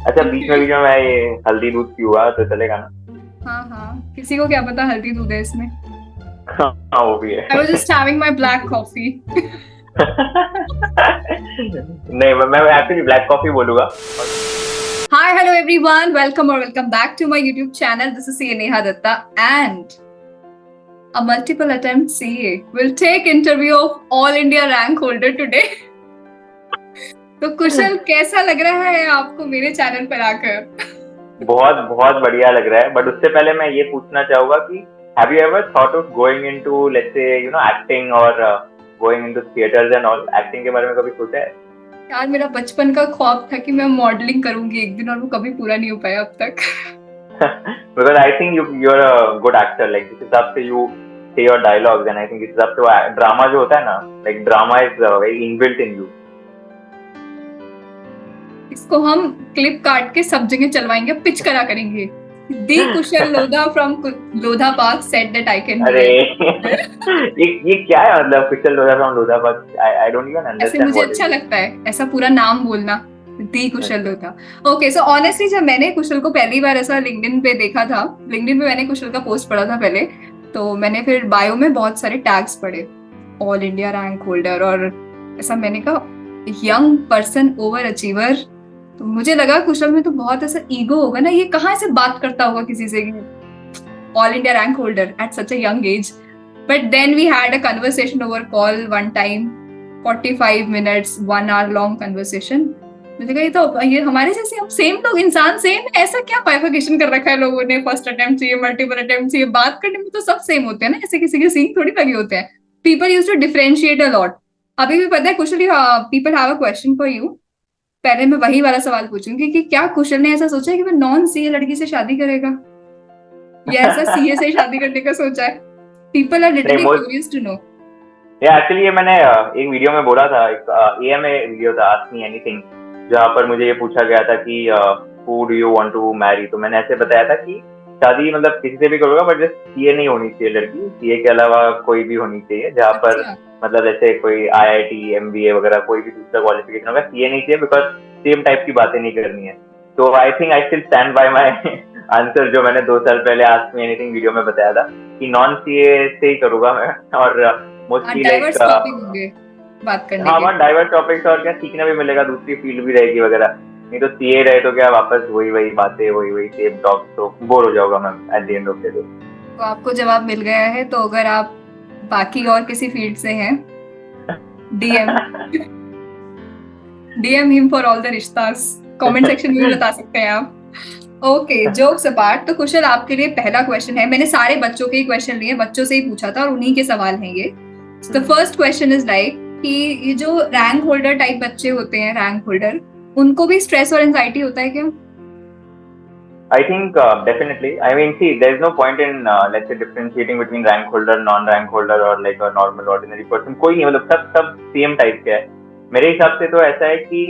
अच्छा, बीच में Okay. मैं ये हल्दी दूध पीऊंगा तो चलेगा ना? हाँ हाँ, किसी को क्या पता हल्दी दूध है इसमें। हाँ, वो भी आई वाज है। Just having my black coffee. नहीं, मैं एक्चुअली ब्लैक कॉफी बोलूंगा। Hi, hello everyone. Welcome or welcome back to my YouTube channel. This is Neha Datta and a multiple attempt CA will take interview of All India rank holder today. तो कुशल कैसा लग रहा है आपको मेरे channel पर आकर? बहुत बहुत बढ़िया लग रहा है, बट उससे पहले मैं ये पूछना चाहूंगा कि have you ever thought of going into, let's say, acting और going into theatres and all? Acting के बारे में कभी सोचा है? यार मेरा बचपन का ख्वाब था कि मैं मॉडलिंग करूंगी एक दिन और वो कभी पूरा नहीं हो पाया अब तक। Because I think you're a good actor, like जिस हिसाब से you say your dialogues, and I think इस हिसाब से वो ड्रामा जो होता है ना, like drama is very inbuilt in you. इसको हम क्लिप काट के सब जगह चलवाएंगे, पिच करा करेंगे। The Kushal Lodha from Lodha park said that I can do अरे एनीथिंग। ये क्या है, मतलब Kushal Lodha from Lodhabad? I don't even ऐसे अंडरस्टैंड मुझे व्हाट अच्छा इज लगता है ऐसा पूरा नाम बोलना, the Kushal it. Lodha. Okay, so honestly जब मैंने कुशल को पहली बार ऐसा लिंक्डइन पे देखा था, लिंक्डइन पे मैंने कुशल का पोस्ट पढ़ा था पहले, तो मैंने फिर बायो में बहुत सारे टैग्स पढ़े, ऑल इंडिया रैंक होल्डर, और ऐसा मैंने कहा यंग पर्सन ओवर अचीवर। तो मुझे लगा कुशल में तो बहुत ऐसा ईगो होगा ना, ये कहाँ से बात करता होगा किसी से, all India rank holder at such a young age. But then we had a conversation over call one time, 45 minutes, 1 hour long conversation. मुझे कहा ये हमारे जैसे, हम सेम लोग, इंसान सेम है, ऐसा क्या बाइफिकेशन कर रखा है लोगों ने, फर्स्ट अटेम्प्ट चाहिए, मल्टीपल अटेम्प्ट चाहिए, बात करने में तो सब सेम होते हैं ना, ऐसे किसी के सीन थोड़ी लगे होते हैं। People use to differentiate a lot. अभी भी पता है Kushal, people have a question for you. पहले मैं वही वाला सवाल पूछूंगी कि क्या कुशल ने ऐसा सोचा है कि वो नॉन सीए लड़की से शादी करेगा, या ऐसा सीए से शादी करने का सोचा है? पीपल आर नहीं, literally most curious to know. ये एक्चुअली ये मैंने एक वीडियो में बोला था, एक एएमए वीडियो था, आस्क मी एनीथिंग, जहाँ पर मुझे ये पूछा गया था कि who do you want to marry, तो मैंने ऐसे बताया था कि शादी मतलब किसी से भी करूंगा, बट जस्ट सीए नहीं होनी चाहिए लड़की, सीए के अलावा कोई भी होनी चाहिए, जहाँ पर अच्छा। मतलब जैसे कोई आईआईटी एमबीए वगैरह कोई भी दूसरा क्वालिफिकेशन होगा, सीए नहीं चाहिए, बिकॉज सेम टाइप की बातें नहीं करनी है। तो I think I still stand by my answer, जो मैंने 2 साल पहले आस्क मी एनीथिंग वीडियो में बताया था कि नॉन सीए से ही करूंगा मैं। और हाँ, मोस्टली लाइक डाइवर्स टॉपिक होंगे बात करने हाँ, के। वहाँ डाइवर्स टॉपिक्स और क्या सीखने भी मिलेगा, दूसरी फील्ड भी रहेगी वगैरह। नहीं तो सीए रहे तो क्या, वापस वही वही बातें, वही वही सेम टॉक, तो बोर हो जाऊंगा मैं at the end of the day. तो आपको जवाब मिल गया है, तो अगर आप बाकी और किसी फील्ड से हैं, DM, DM him for all the रिश्तास। कमेंट सेक्शन में भी बता सकते हैं आप। ओके, जोक्स अपार्ट, तो कुशल आपके लिए पहला क्वेश्चन है, मैंने सारे बच्चों के ही क्वेश्चन लिए, बच्चों से ही पूछा था और उन्हीं के सवाल हैं ये। The first question is like कि ये जो रैंक होल्डर टाइप बच्चे होते हैं, रैंक होल्डर, उनको भी स्ट्रेस और एंजाइटी होता है क्या? I think definitely. I mean, see, there is no point in let's say differentiating between rank holder, non-rank holder, or like a normal ordinary person. कोई नहीं, मतलब सब सब सेम टाइप के है। मेरे हिसाब से तो ऐसा है कि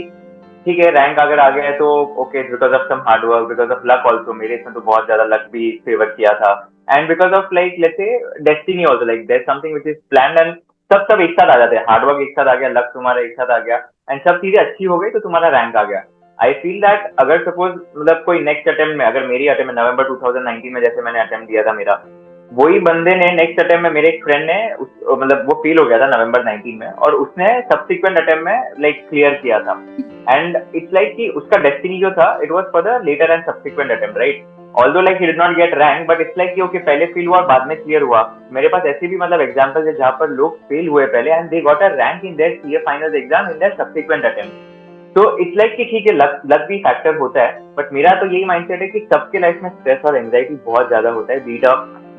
ठीक है, रैंक अगर आ गया है तो okay, because of some hard work, because of luck also, मेरे इसमें तो बहुत ज्यादा लक भी फेवर किया था, and because of like let's say destiny also, like there something which is planned, and सब सब एक साथ आ जाते हैं, हार्ड वर्क एक साथ आ गया, लक तुम्हारा एक साथ आ गया, एंड सब चीजें अच्छी हो गई तो तुम्हारा रैंक आ गया। आई फील दैट अगर सपोज मतलब कोई नेक्स्ट अटेम्प्ट में, अगर मेरी अटेम्प्ट में नवंबर 2019 में जैसे मैंने अटेम्प्ट दिया था मेरा, वही बंदे ने नेक्स्ट अटेम्प्ट में, मेरे एक फ्रेंड ने मतलब वो फेल हो गया था नवंबर 19 में, और उसने सब्सिक्वेंट अटेम्प्ट में लाइक क्लियर किया था। एंड इट्स लाइक कि उसका डेस्टिनी जो था, it was for the latter and subsequent attempt, right? Although like he did not get rank, but it's like कि ओके, पहले फेल हुआ बाद में क्लियर हुआ। मेरे पास ऐसे भी मतलब एग्जांपल्स है जहां पर लोग फेल हुए पहले and they got a rank in their CA finals exam in their subsequent attempt. तो इट्स लाइक कि ठीक है, लक लक भी फैक्टर होता है, बट मेरा तो यही माइंडसेट है कि सबके लाइफ में स्ट्रेस और एंजाइटी बहुत ज्यादा होता है, beat a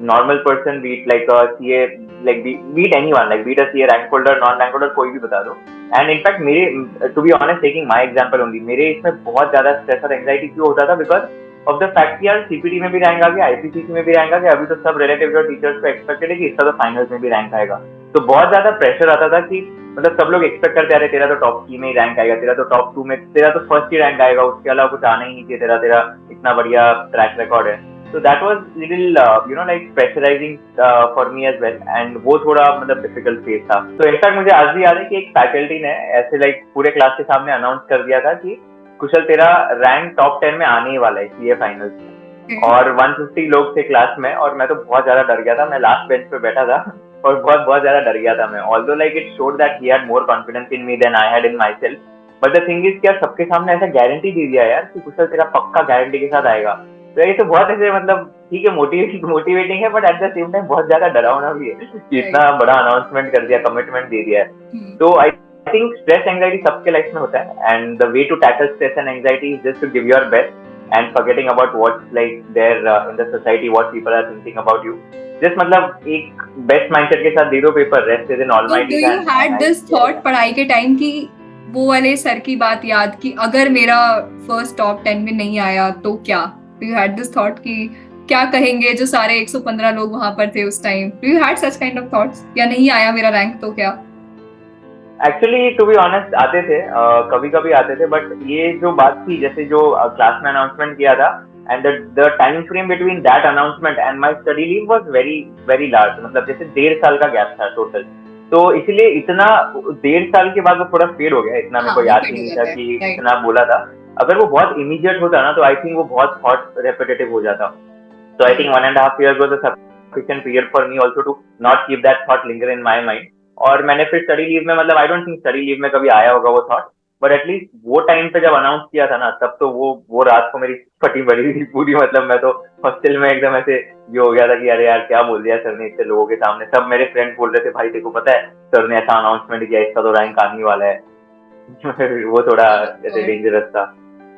normal person, beat like a CA, like beat anyone, like beat a CA rank holder, non rank holder, कोई भी बता दो। एंड इनफैक्ट मेरे, to be honest, taking my example only, मेरे इसमें बहुत ज्यादा स्ट्रेस और एंजाइटी क्यों होता था, बिकॉज ऑफ द फैक्ट कि यार सीपीटी में भी रैंक आ गया, आईपीसीसी में भी रैंक आ गया, अभी तो सब रिलेटिव और टीचर्स को एक्सपेक्टेड है कि इसका तो फाइनल्स में भी रैंक आएगा। तो बहुत ज्यादा प्रेशर आता था कि मतलब सब लोग एक्सपेक्ट करते आ रहे, तेरा तो टॉप 3 में ही रैंक आएगा, तेरा तो टॉप 2 में, तेरा तो फर्स्ट ही रैंक आएगा, उसके अलावा कुछ आना ही नहीं चाहिए, तेरा तेरा इतना बढ़िया ट्रैक रिकॉर्ड है। तो that was little like pressurising for me as well, and वो थोड़ा मतलब डिफिकल्ट फेज था। तो इनफैक्ट मुझे आज भी याद है कि एक फैकल्टी ने ऐसे लाइक पूरे क्लास के सामने अनाउंस कर दिया था कि कुशल तेरा रैंक टॉप 10 में आने ही वाला है सीए फाइनल्स में, Okay. और 150 लोग थे क्लास में, और मैं तो बहुत ज्यादा डर गया था, मैं लास्ट बेंच पे बैठा था और बहुत बहुत ज्यादा डर गया था मैं। Although like it showed that he had more confidence in me than I had in myself, but the thing is क्या सबके सामने ऐसा गारंटी दे दिया यार कि कुशल तेरा पक्का गारंटी के साथ आएगा। तो ये तो बहुत ऐसे मतलब ठीक है, मोटिवेटिंग है, but at the same time बहुत ज्यादा डरावना भी है कि इतना बड़ा अनाउंसमेंट कर दिया, कमिटमेंट दे दिया है। तो आई थिंक स्ट्रेस एंजाइटी सबके लाइफ में होता है, and the way to tackle stress and anxiety is just to give your best and forgetting about what's like there in the society, what people are thinking about you. Just मतलब एक best mindset के साथ दे दो paper, rest is in almighty hand. Do you had this thought पढ़ाई के time की, वो वाले सर की बात याद कि अगर मेरा फर्स्ट टॉप 10 में नहीं आया तो क्या? Do you had this thought कि क्या कहेंगे जो सारे 115 लोग वहां पर थे उस time? Do you had such kind of thoughts, या नहीं आया मेरा रैंक तो क्या? एक्चुअली टू बी ऑनेस्ट आते थे, कभी कभी आते थे, बट ये जो बात थी जैसे जो क्लास में अनाउंसमेंट किया था, and the time frame between that announcement and my study leave was very very large, मतलब जैसे 1.5 साल का गैप था टोटल। तो इसलिए इतना 1.5 साल के बाद वो थोड़ा फेड हो गया, इतना मेरे को याद ही नहीं था कि इतना बोला था। अगर वो बहुत इमीडिएट होता ना तो आई थिंक वो बहुत थॉट रेपिटेटिव हो जाता। So I think 1.5 years was a sufficient period for me also to not keep that thought linger in my mind. और मैंने फिर स्टडी लीव में, मतलब आई डोंट थिंक स्टडी लीव में कभी आया होगा वो थॉट, बट एटलीस्ट वो टाइम पे जब अनाउंस किया था ना, तब तो वो रात को मेरी फटी पड़ी थी पूरी, मतलब मैं तो हॉस्टल में एकदम ऐसे ये हो गया था कि अरे यार क्या बोल दिया सर ने इतने लोगों के सामने। सब मेरे फ्रेंड्स बोल रहे थे भाई देखो पता है सर ने ऐसा अनाउंसमेंट किया, इसका तो रैंक आने वाला है वो थोड़ा ऐसे डेंजरस था।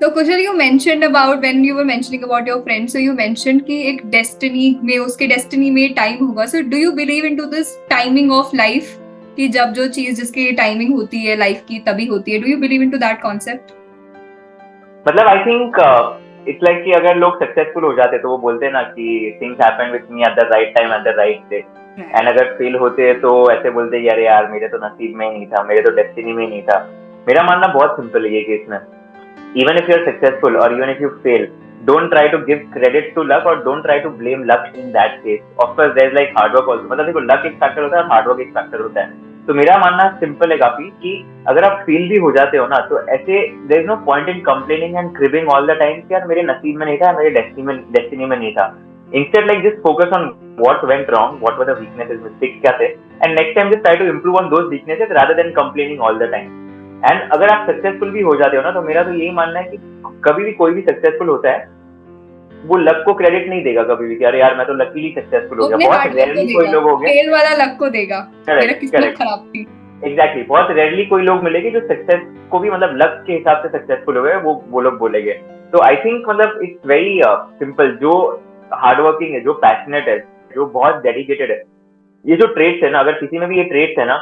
So Kushal, you mentioned about when you were mentioning about your friends, so you mentioned कि एक destiny में, उसके destiny में time होगा. So do you believe into this timing of life कि जब जो चीज जिसकी टाइमिंग होती है लाइफ की तभी होती है? Do you believe into that concept? मतलब आई थिंक इट्स लाइक कि अगर लोग सक्सेसफुल हो जाते तो वो बोलते हैं ना कि things happen with me at the right time at the right day, and अगर फेल होते हैं तो ऐसे बोलते हैं अरे यार मेरे तो नसीब में ही नहीं था, मेरे तो डेस्टिनी में ही नहीं था। मेरा मानना बहुत सिंपल है ये केस में, even if you're successful or even if you fail, don't try to give credit to luck or don't try to blame luck in that case. Of course there's like hard work also, मतलब देखो luck एक factor होता है और hard work एक factor होता है। तो मेरा मानना सिंपल है काफी कि अगर आप फेल भी हो जाते हो ना तो ऐसे there is no point in complaining and cribbing all the time कि यार मेरे नसीब में नहीं था, मेरे डेस्टिनी में नहीं था। Instead like just focus on what went wrong, what were the weaknesses, mistakes क्या थे, and next time just try to improve on those weaknesses rather than complaining all the time. And अगर आप successful भी हो जाते हो ना तो मेरा तो यही मानना है कि कभी भी कोई भी सक्सेसफुल होता है वो लक को क्रेडिट नहीं देगा कभी भी कि अरे यार मैं तो लकीली सक्सेसफुल हो गया। बहुत रेयरली कोई लोग हो गए, फेल वाला लक को देगा, मेरा किस्मत खराब थी। एग्जैक्टली, बहुत रेयरली कोई लोग मिलेंगे जो सक्सेस को भी मतलब लक के हिसाब से सक्सेसफुल हो गए, वो लोग बोलेंगे। तो आई थिंक मतलब इट्स वेरी सिंपल, जो हार्डवर्किंग है, जो पैशनेट है, जो बहुत डेडिकेटेड है, ये जो ट्रेड्स है ना, अगर किसी में भी ये ट्रेड्स है ना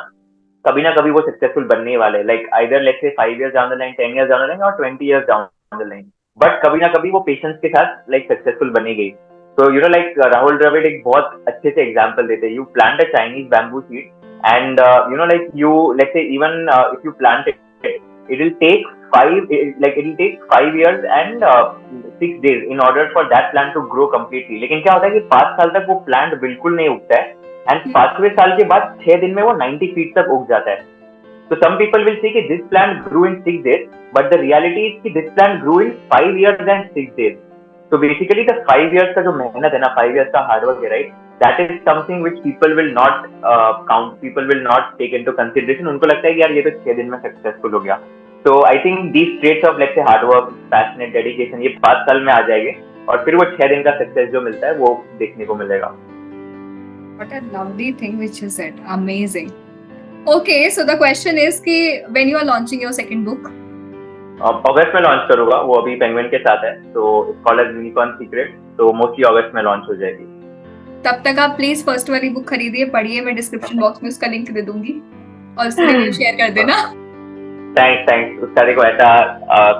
कभी ना कभी वो सक्सेसफुल बनने वाले, like either let's say 5 years down the line, 10 years down the line और 20 years down the line, but कभी ना कभी वो पेशेंस के साथ लाइक सक्सेसफुल बनी गई। तो you know like Rahul Dravid एक बहुत अच्छे से एग्जांपल देते हैं, you plant a Chinese bamboo seed and you know like you let's say even if you plant it will take 5 years and 6 days in order for that plant to grow completely। लेकिन क्या होता है कि 5 साल तक वो plant बिल्कुल नहीं उगता है, एंड 5वें साल के बाद 6 दिन में वो 90 feet तक उग जाता है। तो सम पीपल विल से कि this plant grew in 6 days, but the reality is कि this plant grew in 5 years and 6 days। तो बेसिकली द 5 years का जो मेहनत है ना, 5 years का हार्डवर्क है, right, that is something which people will not count, people will not take into consideration. उनको लगता है कि यार ये तो 6 दिन में सक्सेसफुल हो गया। तो I think these traits of let's say hard work, passionate, dedication, ये 5 साल में आ जाएंगे और फिर वो 6 दिन का सक्सेस जो मिलता है वो देखने को मिलेगा। What a lovely thing which you said. Amazing. Okay, so the question is कि when you are launching your second book? अगस्त में लॉन्च करूंगा, वो अभी पेंगुइन के साथ है, तो it's called as unicorn secret, तो मोस्टली अगस्त में लॉन्च हो जाएगी। तब तक आप प्लीज फर्स्ट वाली बुक खरीदिए, पढ़िए, मैं डिस्क्रिप्शन बॉक्स में उसका लिंक दे दूंगी और उसका रिव्यू शेयर कर देना। थैंक्स, उसका देखो ऐसा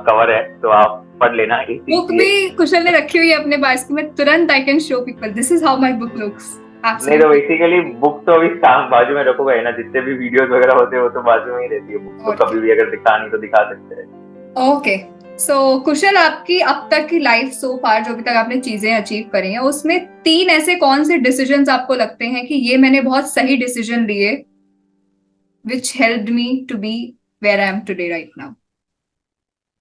कवर है तो आप पढ़ लेना। बुक भी कुशल ने रखी हुई है अपने पास की, मैं तुरंत I can show people this is how my book looks. नहीं तो बेसिकली बुक तो अभी बाजू में रखोगे ना, जितने भी वीडियोस वगैरह होते हैं वो तो बाजू में ही रहती है बुक, तो कभी भी अगर दिखानी तो दिखा सकते हैं। ओके, सो कुशल, आपकी अब तक की लाइफ सो फार जो भी तक आपने चीजें अचीव करी हैं, उसमें 3 ऐसे कौन से डिसीजंस आपको लगते हैं कि ये मैंने बहुत सही डिसीजन लिए which helped me to be where I am today right now?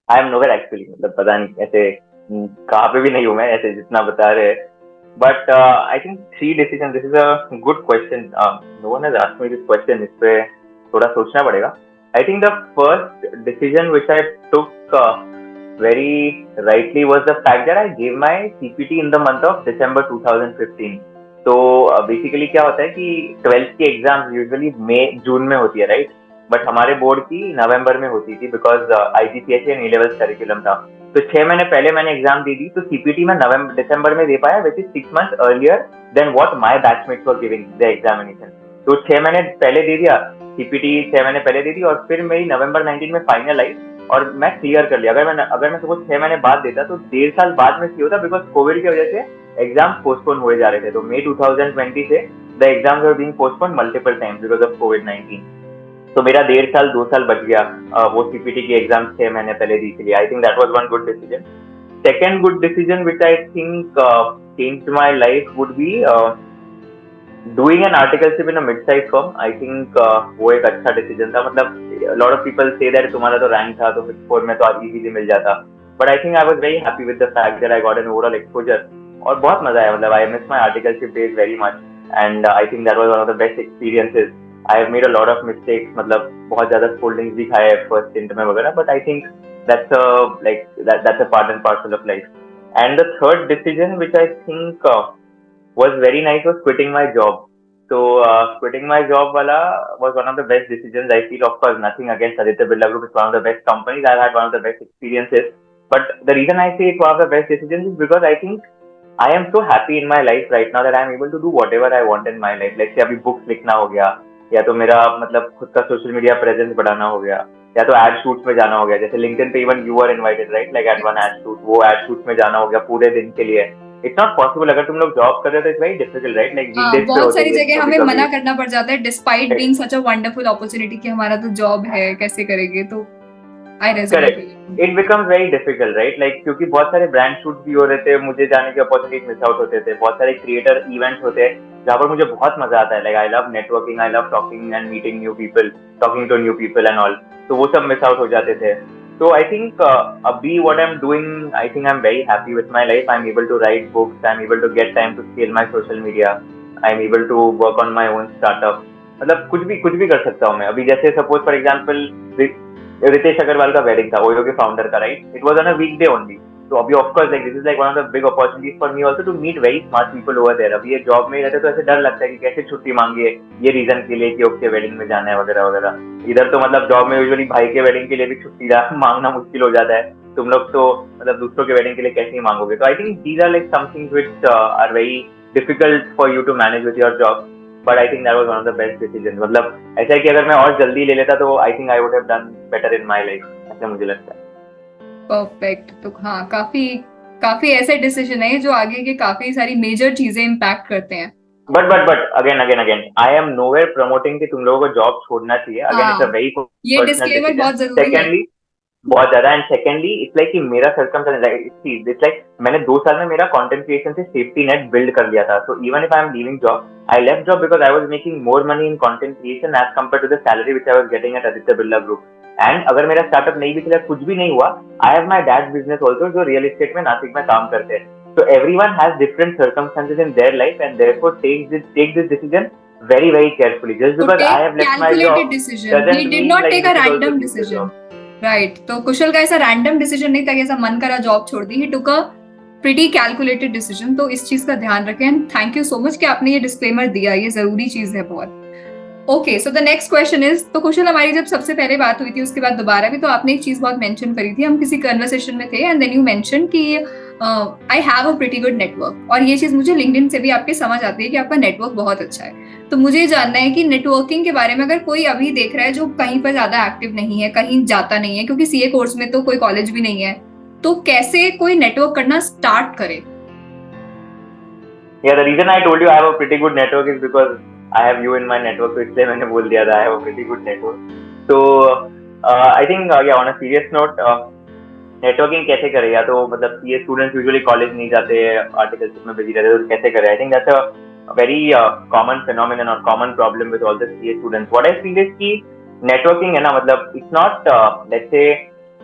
I am nowhere actually, मतलब पता नहीं ऐसे कहाँ पे भी नहीं हूँ मैं ऐसे जितना बता रहे हैं. But I think 3 decisions, this is a good question. No one has asked me this question. इस पे थोड़ा सोचना पड़ेगा. I think the first decision which I took very rightly was the fact that I gave my CPT in the month of December 2015. तो basically क्या होता है कि 12th की एग्जाम यूजुअली मई जून में होती है, राइट? बट हमारे बोर्ड की नवंबर में होती थी because IGCSE and A-levels curriculum था. तो 6 महीने पहले मैंने एग्जाम दे दी, तो CPT में नवंबर दिसंबर में दे पाया, विच इज 6 months earlier than what my batchmates were giving the examination. तो 6 महीने पहले दे दिया CPT, 6 महीने पहले दे दी, और फिर मेरी नवंबर 19 में फाइनल आई और मैं क्लियर कर लिया. अगर मैं सपोज 6 महीने बाद देता तो 1.5 साल बाद में क्लियर होता, बिकॉज कोविड की वजह से एग्जाम पोस्टपोन हुए जा रहे थे. तो मई 2020 से the exams are being postpone multiple times because of कोविड-19. तो मेरा 1.5 साल 2 साल बच गया वो CPT की एग्जाम 6 महीने पहले दी के लिए. आई think that was one good decision. Second good decision which I think changed my life would be doing an articleship in a mid size firm. I think वो एक अच्छा डिसीजन था. मतलब lot of people say that तुम्हारा तो rank था तो Big 4 में तो आज इजीली मिल जाता. But I think I was very happy with the fact that I got an overall exposure. और बहुत मजा आया. मतलब I miss my articleship days very much and I think that was one of the best experiences. I have made a lot of mistakes, मतलब बहुत ज्यादा स्कोल्डिंग्स भी खाए फर्स्ट स्टिंट में वगैरह. But I think that's a part and parcel of life. And the third decision which I think was very nice was quitting my job. So quitting my job wala was one of the best decisions. I feel, of course, nothing against Aditya Birla Group. It's one of the best companies. I've had one of the best experiences. But the reason I say it's one of the best decisions is because I think I am so happy in my life right now that I am able to do whatever I want in my life. Like say अभी books लिखना हो गया, या तो मेरा मतलब खुद का सोशल मीडिया प्रेजेंस बढ़ाना हो गया, या तो एड शूट्स में जाना हो गया. जैसे लिंक्डइन पे even you are invited, right? Like at one ad shoot, वो एड शूट में जाना हो गया पूरे दिन के लिए. It's not possible. अगर तुम लोग जॉब कर रहे हो तो it's very difficult, right? Like हाँ, वीकडेज पे बहुत होते सारी हैं जगह कभी हमें कभी. मना करना पड़ जाता है despite being such a wonderful opportunity कि हमारा तो जॉब है, कैसे करेंगे. तो I resonate. Correct. It becomes very difficult, right? Like क्योंकि बहुत सारे ब्रांड शूट भी हो रहे थे, मुझे जाने के अपॉर्चुनिटीज मिस आउट होते थे. बहुत सारे क्रिएटर इवेंट्स होते हैं जहाँ पर मुझे बहुत मजा आता है. Like I love networking, I love talking and meeting new people, talking to new people and all. तो वो सब मिस आउट हो जाते थे. So I think abhi what I'm doing, I think I'm very happy with my life. I'm able to write books. I'm able to get time to scale my social media. I'm able to work on my own startup. मतलब कुछ भी कर सकता हूँ मैं. अभी जैसे suppose for example Ritesh Agarwal का वेडिंग था, ओयो के फाउंडर का, right? It was on a weekday only. तो अभी of course like this is like one of the big opportunities for me also to meet very smart people over there. अभी ये job में ही रहते तो ऐसे डर लगता है कि कैसे छुट्टी मांगिए ये रीजन के लिए कि ओके वेडिंग में जाना है वगैरह वगैरह. इधर तो मतलब जॉब में यूजुअली भाई के वेडिंग के लिए भी छुट्टी मांगना मुश्किल हो जाता है. तुम लोग तो मतलब दूसरों के वेडिंग के लिए कैसे ही मांगोगे. तो I think these are like somethings which are very difficult for you to manage with your job. But I think that was one of the best decision. मतलब ऐसा है कि अगर मैं और जल्दी ले लेता तो I think I would have done better in my life, ऐसा मुझे लगता है. परफेक्ट. तो हाँ, काफी काफी ऐसे डिसीजन है जो आगे के काफी सारी मेजर चीजें इम्पैक्ट करते हैं. But again I am nowhere promoting कि तुम लोगों को जॉब छोड़ना चाहिए. अगेन इट्स अ हाँ, वेरी ये पर्सनल डिस्क्लेमर डिसीजन. बहुत जरूरी है. सेकेंडली बहुत ज्यादा. एंड सेकेंडली इट्स लाइक कि मेरा सर्कमस्टेंस इट्स लाइक मैंने 2 साल में मेरा कंटेंट क्रिएशन से सेफ्टी नेट बिल्ड कर लिया था. So even if I am leaving job, I left job because I was making more money in content creation as compare to the salary which I was getting at Aditya Birla Group. And अगर मेरा startup नहीं भी चला, कुछ भी नहीं हुआ, I have my dad business also जो रियल एस्टेट में नासिक में काम करते हैं. So everyone has different circumstances in their life, and therefore take this decision very carefully. Just तो because I take have left my calculated job decision. He doesn't did mean not like take you a should also random leave the decision. job. Right. तो कुशल का ऐसा random decision नहीं था कि ऐसा मन करा जॉब छोड़ दी. ही टुक अ प्रीटी कैलकुलेटेड डिसीजन. तो इस चीज का ध्यान रखें. And thank you so much कि आपने ये डिस्क्लेमर दिया. ये जरूरी चीज है बहुत. Okay, so the next question is, तो कुशल हमारी जब सबसे पहले बात हुई थी उसके बाद दोबारा भी, तो आपने एक चीज बहुत मेंशन करी थी. हम किसी कन्वर्सेशन में थे एंड देन यू मेंशन कि I have a pretty good network. और ये चीज मुझे लिंक्डइन से भी आपके समझ आती है कि आपका नेटवर्क बहुत अच्छा है. तो मुझे जानना है कि नेटवर्किंग के बारे में, अगर कोई अभी देख रहा है जो कहीं पर ज्यादा एक्टिव नहीं है, कहीं जाता नहीं है, क्योंकि सीए कोर्स में तो कोई कॉलेज भी नहीं है, तो कैसे कोई नेटवर्क करना स्टार्ट करे? Yeah, the reason I told you I have a pretty good network is because I have you in my network. तो इसलिए मैंने बोल दिया था I have a pretty good network. So I think yeah, on a serious note, networking कैसे करें? या तो मतलब सीए स्टूडेंट्स यूजुअली कॉलेज नहीं जाते, आर्टिकलशिप में बिजी रहते, तो कैसे करें? I think that's a very common phenomenon और common problem with all the CA students. What I feel is कि नेटवर्किंग है ना, मतलब it's not let's say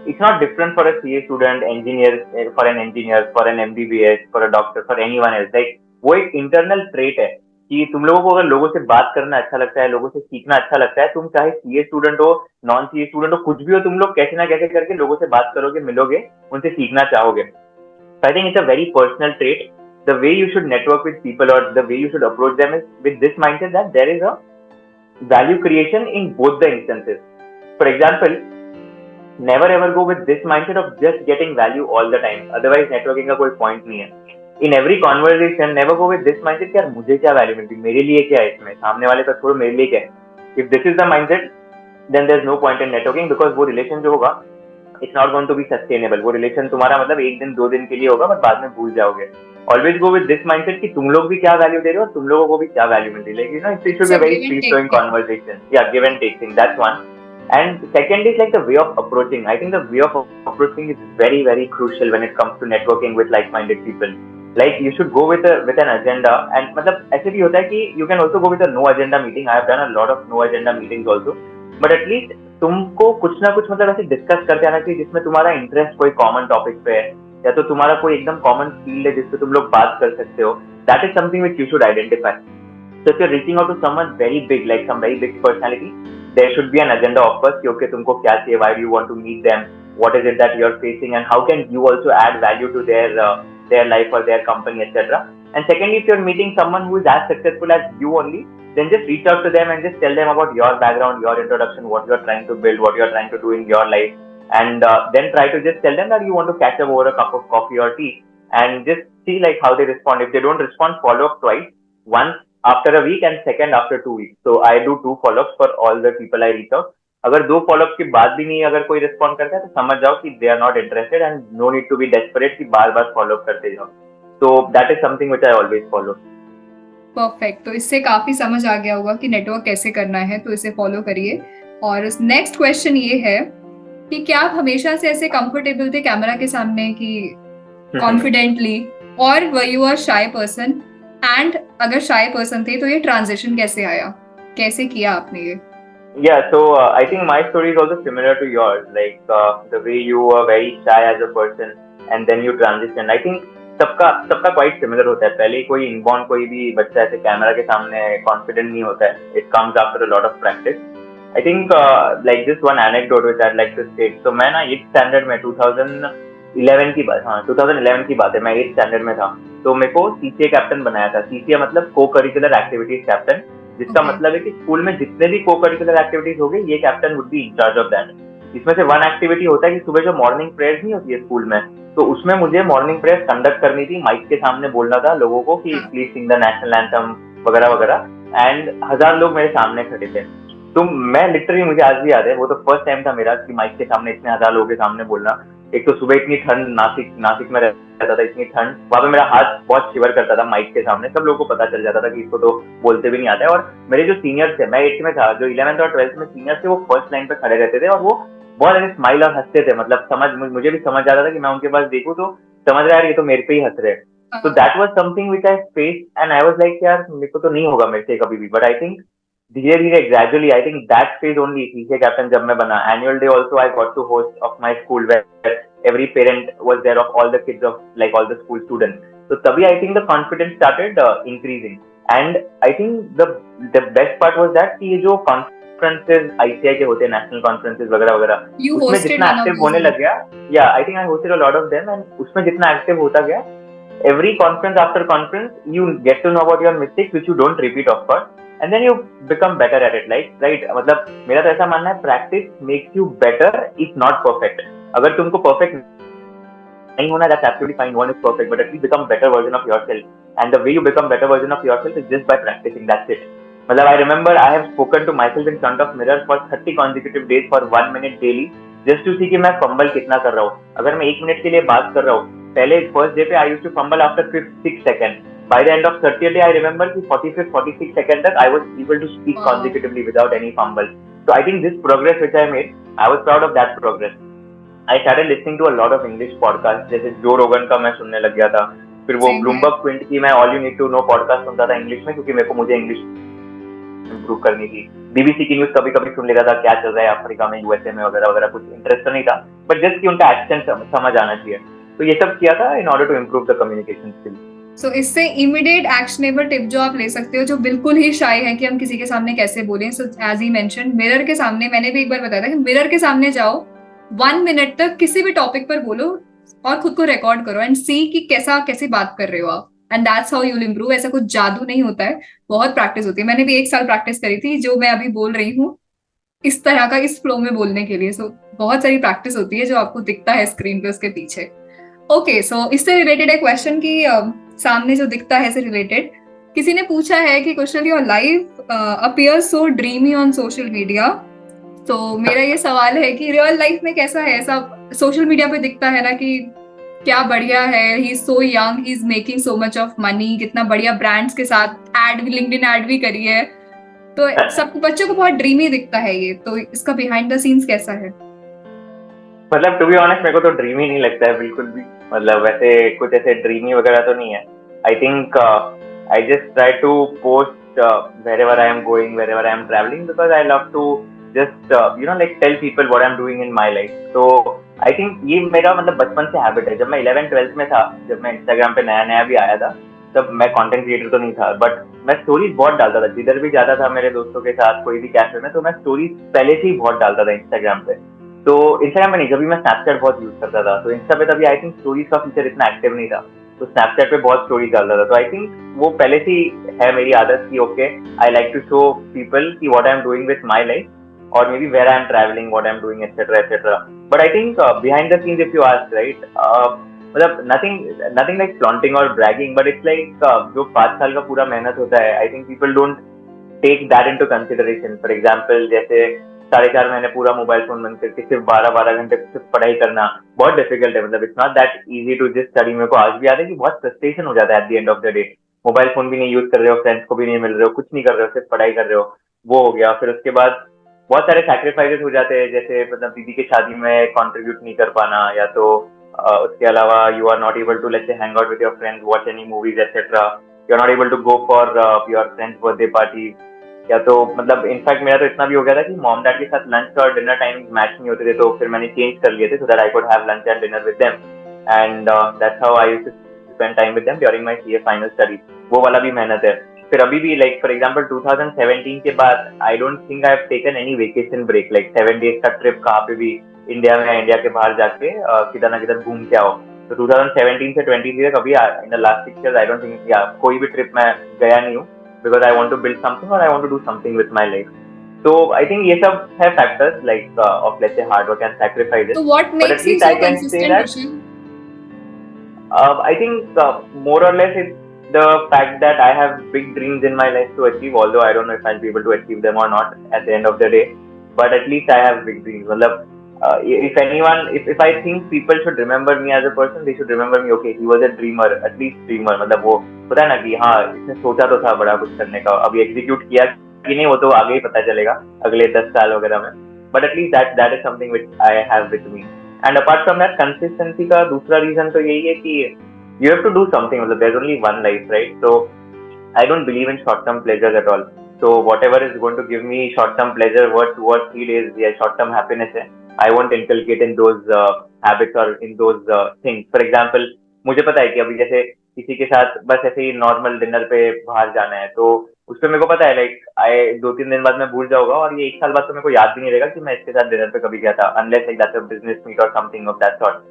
it's not different for a CA student, engineer, for an engineer, for an MBBS, for a doctor, for anyone else. Like वो एक internal trait है कि तुम लोगों को अगर लोगों से बात करना अच्छा लगता है, लोगों से सीखना अच्छा लगता है, तुम चाहे सीए स्टूडेंट हो, नॉन सीए स्टूडेंट हो, कुछ भी हो, तुम लोग कैसे ना कैसे करके लोगों से बात करोगे, मिलोगे, उनसे सीखना चाहोगे. So I think it's a very personal trait. The way you should network with people or the way you should approach them is with this mindset that there is a value creation in both the instances. For example, never ever go with this mindset of just getting value all the time. Otherwise, networking का कोई point नहीं है. In every conversation, never go with this mindset कि यार मुझे क्या value मिलती है, मेरे लिए क्या है इसमें, सामने वाले का छोड़ो, मेरे लिए क्या है. If this is the mindset, then there's no point in networking because वो relation जो होगा, it's not going to be sustainable. वो relation तुम्हारा मतलब एक दिन दो दिन के लिए होगा, but बाद में भूल जाओगे. Always go with this mindset कि तुम लोग भी क्या value दे रहे हो और तुम लोगों को भी क्या value मिल रही है. Like, you know, it should be a very free flowing conversation. Yeah, give and take thing. That's one. And second is like the way of approaching. I think the way of approaching is very, very crucial when it comes to networking with like-minded people. Like you should go with an agenda. And मतलब ऐसे भी होता है कि you can also go with a no agenda meeting. I have done a lot of no agenda meetings also. But at least तुमको कुछ ना कुछ मतलब ऐसे डिस्कस करके आना चाहिए जिसमें तुम्हारा इंटरेस्ट कोई कॉमन टॉपिक पे है या तो तुम्हारा कोई एकदम कॉमन फील्ड है जिसपे तुम लोग बात कर सकते हो. That is something which you should identify. So if you're reaching out to someone very big, like some very big personality, there should be an agenda of course कि okay तुमको क्या चाहिए, why do you want to meet them, what is it that you're facing, and how can you also add value to their life or their company, etc. And secondly, if you're meeting someone who is as successful as you only, then just reach out to them and just tell them about your background, your introduction, what you're trying to build, what you're trying to do in your life, and then try to just tell them that you want to catch up over a cup of coffee or tea, and just see like how they respond. If they don't respond, follow up twice. Once after a week and second after 2 weeks. So I do 2 follow-ups for all the people I reach out. अगर 2 follow-ups के बाद भी नहीं अगर कोई respond करता है तो समझ जाओ कि they are not interested and no need to be desperate कि बार-बार follow-up करते जाओ. So that is something which I always follow. Perfect. तो इससे काफी समझ आ गया होगा कि नेटवर्क कैसे करना है, तो इसे फॉलो करिए. और नेक्स्ट क्वेश्चन ये है कि क्या आप हमेशा से ऐसे कंफर्टेबल थे कैमरा के सामने कि कॉन्फिडेंटली, और were you are shy person? And अगर शाय पर्सन थे तो ये ट्रांजिशन कैसे आया, कैसे किया आपने ये? Yeah, so I think my story is also similar to yours. Like the way you were very shy as a person and then you transition. I think सबका quite similar होता है. पहले कोई इनबॉर्न कोई भी बच्चा ऐसे कैमरा के सामने कॉन्फिडेंट नहीं होता है. It comes after a lot of practice. I think like this one anecdote which I'd like to state. So मैं ना 8th standard में 2011 की बात, हाँ 2011 की बात है, मैं 8th standard में था. तो मेरे को CCA कैप्टन बनाया था. CCA मतलब को करिकुलर एक्टिविटीज कैप्टन, जिसका मतलब है कि स्कूल में जितने भी को करिकुलर एक्टिविटीज हो गई ये captain would be in charge of that. इसमें से वन एक्टिविटी होता है कि सुबह जो मॉर्निंग प्रेयर्स नहीं होती है स्कूल में, तो उसमें मुझे मॉर्निंग प्रेयर्स कंडक्ट करनी थी. माइक के सामने बोलना था लोगों को कि please sing the national anthem वगैरह वगैरह. एंड 1000 लोग मेरे सामने खड़े थे. तो मैं लिटरली, मुझे आज भी याद है, वो तो फर्स्ट टाइम था मेरा कि माइक के सामने इतने 1000 लोगों के सामने बोलना. एक तो सुबह इतनी ठंड, नासिक में रहता था, इतनी ठंड, वहां पे मेरा हाथ बहुत शिवर करता था माइक के सामने. सब लोगों को पता चल जाता था कि इसको तो बोलते भी नहीं आता है. और मेरे जो सीनियर्स थे, मैं 8th में था, जो 11th और 12th में सीनियर्स थे वो फर्स्ट लाइन पे खड़े रहते थे और वो बहुत ऐसे स्माइल और हंसते थे. मतलब मुझे भी समझ जाता था कि मैं उनके पास देखूं तो समझ रहा है ये तो मेरे पे ही हंस रहे. So that was something which I faced and I was like यार मेरे को तो नहीं होगा मेरे से कभी भी. But I think धीरे धीरे gradually, I think that phase only, CCA captain जब मैं बना, annual day also I got to host of my school where every parent was there of all the kids of like all the school students. So तभी I think the confidence started increasing. And I think the best part was that कि ये जो conferences ICI के होते हैं, national conferences वगैरह वगैरह, उसमें जितना active होने लग गया, yeah, I think I hosted a lot of them, and उसमें जितना active होता गया, every conference after conference you get to know about your mistakes which you don't repeat of course, and then you become better at it. Like right, मतलब मेरा तो ऐसा मानना है, practice makes you better if not perfect. अगर तुमको perfect नहीं होना, that's absolutely fine, one is perfect, but at least become better version of yourself. And the way you become better version of yourself is just by practicing. That's it. मतलब I remember I have spoken to myself in front of mirror for 30 consecutive days for 1 minute daily just to see कि मैं fumble कितना कर रहा हूँ. अगर मैं 1 minute के लिए बात कर रहा हूँ, पहले first day पे I used to fumble after 6 seconds. By the end of 30th day, I remember कि 45th, 46 seconds that I was able to speak consecutively without any fumble. So I think this progress which I made, I was proud of that progress. I started listening to a lot of English podcasts, जैसे जो रोगन का मैं सुनने लग गया था. फिर वो ब्लूमबर्ग क्विंट की मैं all you need to know podcast सुनता था इंग्लिश में, क्योंकि मुझे इंग्लिश इम्प्रूव करनी थी। बीबीसी की न्यूज कभी कभी सुन लेता था, क्या चल रहा है अफ्रीका में, यूएसए में वगैरह वगैरह, कुछ इंटरेस्ट तो नहीं था, बट जस्ट कि उनका एक्सेंट समझ आना चाहिए। तो ये सब किया था in order to improve the communication skill. So इससे इमीडिएट एक्शनेबल टिप जो आप ले सकते हो, जो बिल्कुल ही शाय है कि हम किसी के सामने कैसे बोलें, so as he mention, mirror के सामने, मैंने भी एक बार बताया था कि मिरर के सामने जाओ, 1 मिनट तक किसी भी टॉपिक पर बोलो और खुद को रिकॉर्ड करो एंड सी कि कैसी बात कर रहे हो आप, and that's how you will improve. ऐसा कुछ जादू नहीं होता है, बहुत प्रैक्टिस होती है। मैंने भी 1 साल प्रैक्टिस करी थी, जो मैं अभी बोल रही हूँ इस तरह का, इस फ्लो में बोलने के लिए। सो बहुत सारी प्रैक्टिस होती है जो आपको दिखता है स्क्रीन पे उसके पीछे। ओके, सो इससे रिलेटेड एक क्वेश्चन की सामने जो दिखता है से रिलेटेड किसी ने पूछा है कि Kushal, your life appears so dreamy on social media. तो मेरा ये सवाल है कि रियल लाइफ में कैसा है? ऐसा सोशल मीडिया पे दिखता है ना कि क्या बढ़िया है, he is so young, he is making so much of money, कितना बढ़िया ब्रांड्स के साथ एड भी, लिंक्डइन एड भी करी है। तो सब बच्चों को बहुत ड्रीमी दिखता है ये, तो इसका बिहाइंड द सीन्स कैसा है? मतलब टू बी ऑनेस्ट मेरे को तो ड्रीमी नहीं लगता है बिल्कुल भी। मतलब वैसे कुछ ऐसे ड्रीमी वगैरह तो नहीं है। I think I just try to post wherever I am going, wherever I am traveling, because I love to just like tell people what I'm doing in my life. So I think ये मेरा मतलब बचपन से habit है। जब मैं 11th-12th में था, जब मैं इंस्टाग्राम पे नया नया भी आया था, तब मैं कंटेंट क्रिएटर तो नहीं था, बट मैं स्टोरीज बहुत डालता था। जिधर भी जाता था मेरे दोस्तों के साथ कोई भी कैफे में, तो मैं स्टोरीज पहले से ही बहुत डालता था इंस्टाग्राम पे। तो इंस्टाग्राम पे नहीं, जब भी मैं स्नैपचैट बहुत यूज करता था, तो इंस्टा पे तभी आई थिंक स्टोरीज का फीचर इतना एक्टिव नहीं था, तो स्नैपचैट पे बहुत स्टोरीज डालता था। तो आई थिंक वो पहले से ही है मेरी आदत की okay, I like to show people की what I am doing with my life, or maybe where I am traveling, what I am doing, etc., etc. But I think behind the scenes, if you ask, right, मतलब nothing like flaunting or bragging, but it's like जो 5 साल का पूरा मेहनत होता है, I think people don't take that into consideration. For example, जैसे 4.5 महीने पूरा मोबाइल फोन बंद करके सिर्फ 12 घंटे सिर्फ पढ़ाई करना बहुत डिफिकल्ट है। मतलब it's not that easy to just study. मेरे को आज भी याद है कि बहुत फ्रस्ट्रेशन हो जाता है at the end of the day. Mobile phone भी नहीं यूज कर रहे हो, फ्रेंड्स को भी नहीं मिल रहे हो, कुछ नहीं कर रहे हो, सिर्फ पढ़ाई कर रहे हो, वो हो गया। फिर उसके बाद बहुत सारे सैक्रिफाइसेस हो जाते हैं, जैसे मतलब दीदी की शादी में कंट्रीब्यूट नहीं कर पाना, या तो उसके अलावा you are not able to let's say hang out with your friends, watch any movies etcetera, you are not able to go for your friends birthday party, या तो मतलब इनफैक्ट मेरा तो इतना भी हो गया था कि मॉम डैड के साथ लंच और डिनर टाइम मैच नहीं होते थे, तो फिर मैंने चेंज कर लिए थे so that I could have lunch and dinner with them, and that's how I used to spend time with them during my CA final study. वो वाला भी मेहनत है। फिर अभी भी लाइक फॉर एग्जांपल 2017 के बाद I don't think I have taken any vacation break, like 7 days का ट्रिप कहाँ पे भी इंडिया में या इंडिया के बाहर जाके किधर ना किधर घूम के आओ। तो 2017 से 23 तक अभी in the last 6 years I don't think या कोई भी ट्रिप मैं गया नहीं हूँ, because I want to build something or I want to do something with my life. So I think ये सब है factors like of let's say hard work and sacrifices. So what But at makes you least so I can say consistent, that Kushal? I think more or less it's the fact that I have big dreams in my life to achieve, although I don't know if I'll be able to achieve them or not at the end of the day. But at least I have big dreams. मतलब if anyone, if I think people should remember me as a person, they should remember me. Okay, he was a dreamer, at least dreamer. मतलब वो पता है ना कि हाँ इसने सोचा तो था बड़ा कुछ करने का, अभी एग्जीक्यूट किया कि नहीं वो तो आगे ही पता चलेगा अगले 10 साल वगैरह में। But at least that is something which I have with me. And apart from that, consistency का दूसरा reason तो यही है कि you have to do something. मतलब there's only one life, right? So I don't believe in short-term pleasures at all. So whatever is going to give me short-term pleasure, what 2 or 3 days, yeah, short-term happiness है, I won't inculcate in those habits or in those things. For example, मुझे पता है कि अभी जैसे किसी के साथ बस ऐसे ही नॉर्मल डिनर पे बाहर जाना है, तो उस पर मेरे को पता है लाइक आई 2-3 दिन बाद मैं भूल जाऊंगा, और ये 1 साल बाद तो मेरे को याद भी नहीं रहेगा कि मैं इसके साथ डिनर पे कभी गया था, unless like that's a business meet और something of that sort.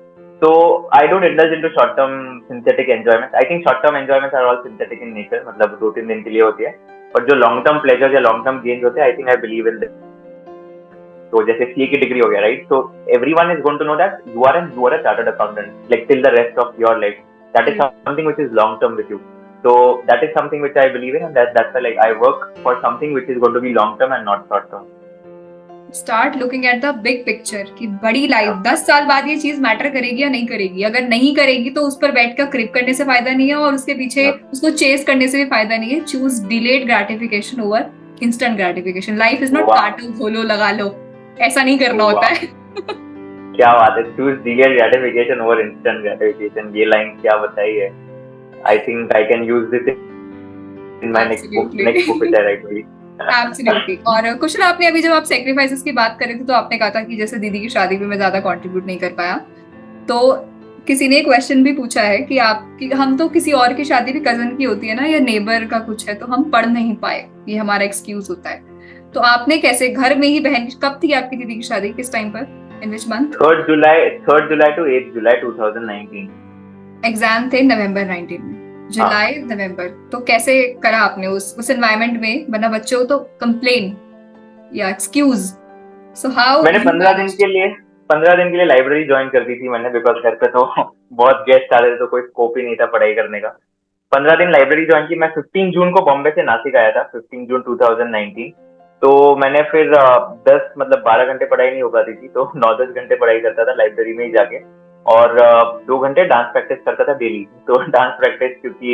So I don't indulge into short-term synthetic enjoyments. I think short-term enjoyments are all synthetic in nature. मतलब 2-3 दिन के लिए होती है, और जो long-term pleasures या long-term gains होते हैं, I think I believe in them. तो जैसे CA की डिग्री हो गया, right? So everyone is going to know that you are a chartered accountant, like till the rest of your life. That is something which is long-term with you. So that is something which I believe in, and that's why like I work for something which is going to be long-term and not short-term. Start looking at the big picture कि बड़ी life 10 साल बाद ये चीज matter करेगी या नहीं करेगी। अगर नहीं करेगी तो उस पर बैठ कर क्रिप करने से फायदा नहीं है, और उसके पीछे उसको चेस करने से भी फायदा नहीं है। Choose delayed gratification over instant gratification. Life is not काटो खोलो लगा लो, ऐसा नहीं करना होता है। क्या बात है, choose delayed gratification over instant gratification, ये लाइन क्या बताई है। I think I can use this in my next book which I right. Absolutely. और कुशल, आपने अभी जब आप सेक्रीफाइसेस की बात कर रहे थे तो आपने कहा था कि जैसे दीदी की शादी में मैं ज्यादा कंट्रीब्यूट नहीं कर पाया, तो किसी ने क्वेश्चन भी पूछा है कि आपकी, हम तो किसी और की शादी भी कजन की होती है ना या नेबर का कुछ है तो हम पढ़ नहीं पाए, ये हमारा एक्सक्यूज होता है। तो आपने कैसे घर में ही, बहन कब थी आपकी दीदी की शादी, किस टाइम पर, in which month? 3rd July to 8th July 2019। Exam थे नवंबर 19 में, हाँ, जुलाई नवंबर। तो कैसे करा आपने उस एनवायरनमेंट में, वरना बच्चों को तो कंप्लेन या एक्सक्यूज, सो हाउ मैंने यू 15 दिन के लिए लाइब्रेरी ज्वाइन कर दी थी मैंने, बिकॉज घर पे तो बहुत गेस्ट आ रहे थे तो कोई स्कोप ही नहीं था पढ़ाई करने का। 15 दिन लाइब्रेरी ज्वाइन की। मैं 15 जून को बॉम्बे से नासिक आया था, 15 जून 2019। तो मैंने फिर 12 घंटे पढ़ाई नहीं हो पाती थी, तो 9-10 घंटे पढ़ाई करता था लाइब्रेरी में ही जाके। और 2 घंटे डांस प्रैक्टिस करता था डेली। तो डांस प्रैक्टिस, क्योंकि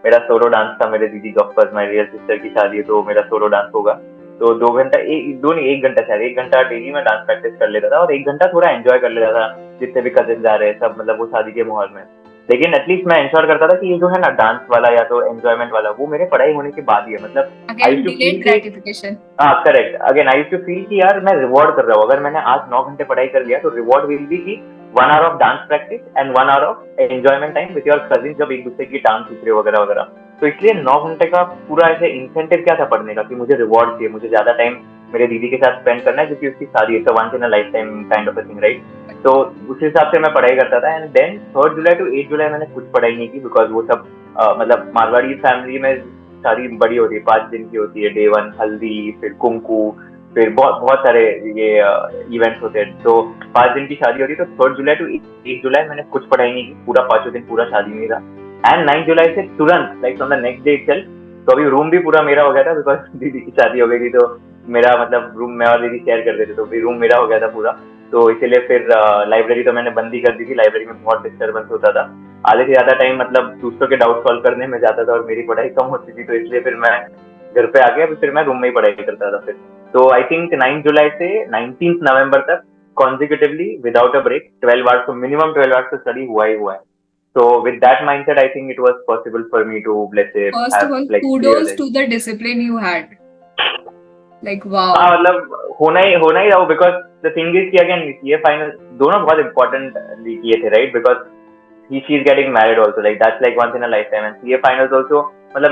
मेरा सोलो डांस था, मेरे दीदी का, ऑफकोर्स माय रियल सिस्टर की शादी है तो मेरा सोलो डांस होगा। तो 2 घंटा, दो नहीं, 1 घंटा, शायद 1 घंटा डेली में डांस प्रैक्टिस कर लेता था, और 1 घंटा थोड़ा एंजॉय कर लेता था। जितने भी कजिन आ रहे हैं सब, वो शादी के माहौल में। लेकिन एटलीस्ट मैं इंश्योर करता था कि ये जो है ना डांस वाला या तो एंजॉयमेंट वाला, वो मेरे पढ़ाई होने के बाद ही है। I again used to feel delayed कि, ग्रेटिफिकेशन? हाँ correct, again I used to feel कि यार मैं रिवॉर्ड कर रहा हूँ। अगर मैंने आज 9 घंटे पढ़ाई कर लिया तो रिवॉर्ड विल बी की 1 hour of dance practice and 1 hour of enjoyment time with your cousin, जब एक दूसरे की डांस सीख रहे हो वगैरह वगैरह। तो इसलिए 9 घंटे का पूरा ऐसे इंसेंटिव क्या था पढ़ने का, कि मुझे रिवॉर्ड चाहिए, मुझे ज्यादा टाइम मेरे दीदी के साथ स्पेंड करना है, क्योंकि उसकी शादी है, once in a lifetime kind of a thing, right. तो उस हिसाब से मैं पढ़ाई करता था। And then 3rd July to 8th July मैंने कुछ पढ़ाई नहीं की, बिकॉज वो सब मारवाड़ी फैमिली में शादी बड़ी होती है, 5 दिन की होती है। डे 1 हल्दी, फिर कुंकू, फिर बहुत बहुत सारे ये इवेंट्स होते हैं। तो 5 दिन की शादी होती है। तो 3rd July to 8th July मैंने कुछ पढ़ाई नहीं की, पूरा 5 दिन पूरा शादी में था। एंड 9th July से तुरंत, like from the next day itself, तो अभी रूम भी पूरा मेरा हो गया था, बिकॉज दीदी की शादी हो गई थी। तो मेरा रूम मैं और दीदी शेयर करते थे, तो भी रूम मेरा हो गया था पूरा। तो इसीलिए फिर लाइब्रेरी तो मैंने बंद ही कर दी थी। लाइब्रेरी में बहुत डिस्टर्बेंस होता था। आधे से ज्यादा टाइम दूसरों के डाउट सॉल्व करने में जाता था, और मेरी पढ़ाई कम होती थी। तो इसलिए फिर मैं घर पे आ गया, फिर मैं रूम में ही पढ़ाई करता था फिर। तो आई थिंक 9 जुलाई से 19 नवंबर तक consecutively without a break 12 hours, तो मिनिमम 12 आवर्स तो स्टडी हुआ ही हुआ है। So with that mindset, I think it was possible for me to, let's say, first of have all like clear kudos it. To the discipline you had, like हाँ, wow. होना ही रहा, because the thing is कि again ये final दोनों बहुत important किए थे, right. Because she is getting married also, like that's like once in a lifetime. And CA finals also,